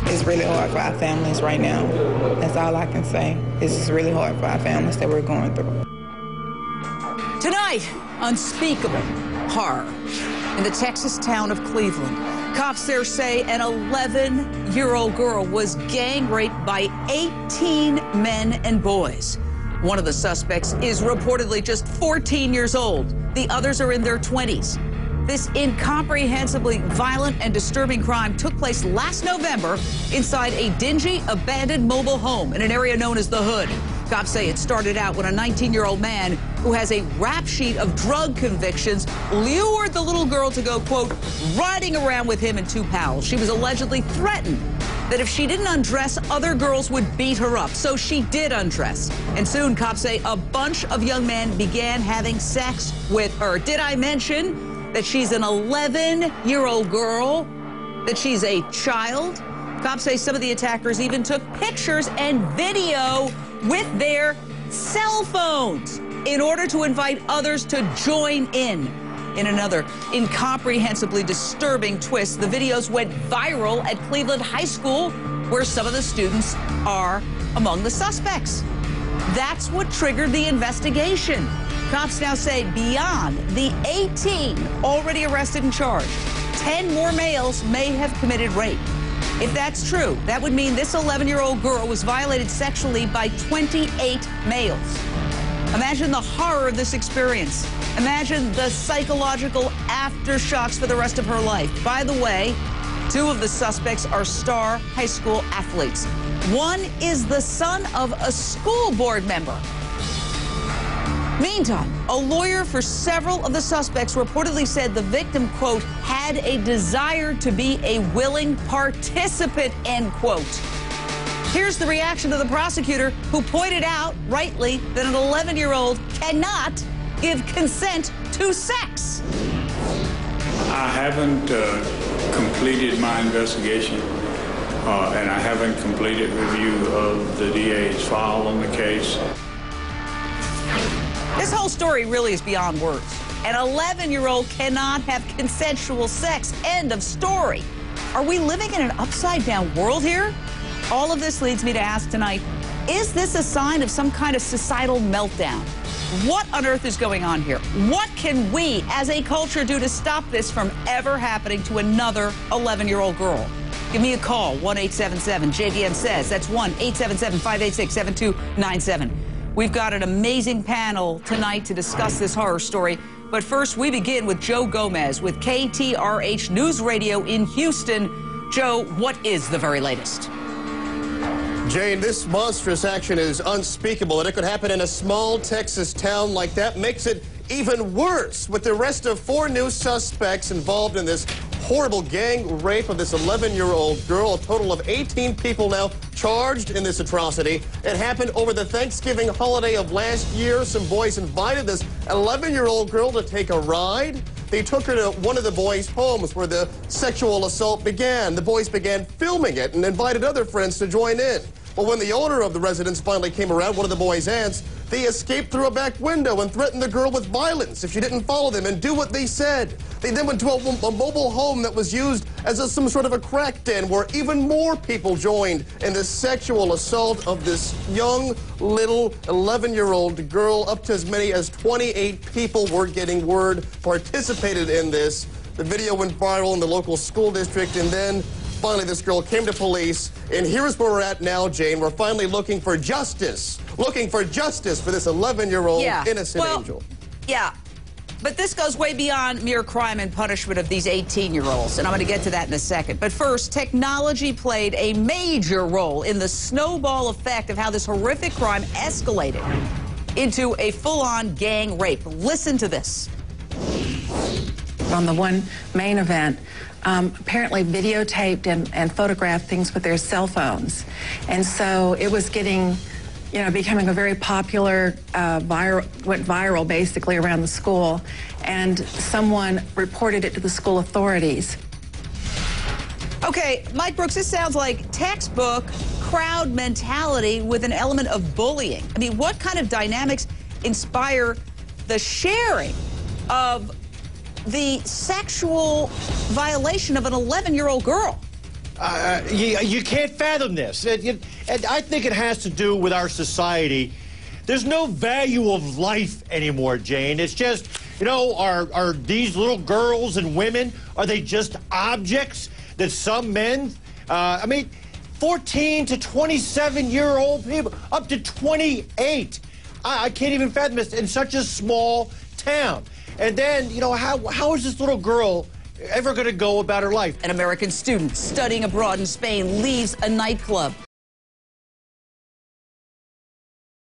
It's really hard for our families right now. That's all I can say. It's just really hard for our families that we're going through. Tonight, unspeakable horror in the Texas town of Cleveland. Cops there say an 11-year-old girl was gang raped by 18 men and boys. One of the suspects is reportedly just 14 years old. The others are in their 20s. This incomprehensibly violent and disturbing crime took place last November inside a dingy, abandoned mobile home in an area known as the Hood. Cops say it started out when a 19-year-old man who has a rap sheet of drug convictions lured the little girl to go, quote, riding around with him and two pals. She was allegedly threatened that if she didn't undress, other girls would beat her up. So she did undress. And soon, cops say a bunch of young men began having sex with her. Did I mention that she's an 11-year-old girl, that she's a child? Cops say some of the attackers even took pictures and video with their cell phones in order to invite others to join in. In another incomprehensibly disturbing twist, the videos went viral at Cleveland High School, where some of the students are among the suspects. That's what triggered the investigation. Cops now say beyond the 18 already arrested and charged, 10 more males may have committed rape. If that's true, that would mean this 11-year-old girl was violated sexually by 28 males. Imagine the horror of this experience. Imagine the psychological aftershocks for the rest of her life. By the way, two of the suspects are star high school athletes. One is the son of a school board member. Meantime, a lawyer for several of the suspects reportedly said the victim, quote, had a desire to be a willing participant, end quote. Here's the reaction of the prosecutor, who pointed out, rightly, that an 11-year-old cannot give consent to sex. I haven't completed my investigation, and I haven't completed review of the DA's file on the case. This whole story really is beyond words. An 11-year-old cannot have consensual sex. End of story. Are we living in an upside-down world here? All of this leads me to ask tonight, is this a sign of some kind of societal meltdown? What on earth is going on here? What can we, as a culture, do to stop this from ever happening to another 11-year-old girl? Give me a call, 1-877-JVN says. That's 1-877-586-7297. We've got an amazing panel tonight to discuss this horror story. But first, we begin with Joe Gomez with KTRH News Radio in Houston. Joe, what is the very latest? Jane, this monstrous action is unspeakable, and it could happen in a small Texas town like that. Makes it even worse with the arrest of 4 new suspects involved in this horrible gang rape of this 11-year-old girl. A total of 18 people now charged in this atrocity. It happened over the Thanksgiving holiday of last year. Some boys invited this 11-year-old girl to take a ride. They took her to one of the boys' homes where the sexual assault began. The boys began filming it and invited other friends to join in. But when the owner of the residence finally came around, one of the boys' aunts, they escaped through a back window and threatened the girl with violence if she didn't follow them and do what they said. They then went to a mobile home that was used as some sort of a crack den where even more people joined in the sexual assault of this young, little 11-year-old girl. Up to as many as 28 people were getting word participated in this. The video went viral in the local school district, and then finally this girl came to police. And here's where we're at now, Jane. We're finally looking for justice. Looking for justice for this 11-year-old innocent angel. Yeah. But this goes way beyond mere crime and punishment of these 18-year-olds, and I'm going to get to that in a second. But first, technology played a major role in the snowball effect of how this horrific crime escalated into a full-on gang rape. Listen to this. On the one main event, apparently videotaped and photographed things with their cell phones. And so it was getting, you know, becoming a very popular, went viral basically around the school, and someone reported it to the school authorities. Okay, Mike Brooks, this sounds like textbook crowd mentality with an element of bullying. I mean, what kind of dynamics inspire the sharing of the sexual violation of an 11-year-old girl? You can't fathom this. And I think it has to do with our society. There's no value of life anymore, Jane. It's just, you know, are these little girls and women, are they just objects that some men, 14 to 27-year-old people, up to 28. I can't even fathom this in such a small town. And then, you know, how is this little girl ever going to go about her life? An American student studying abroad in Spain leaves a nightclub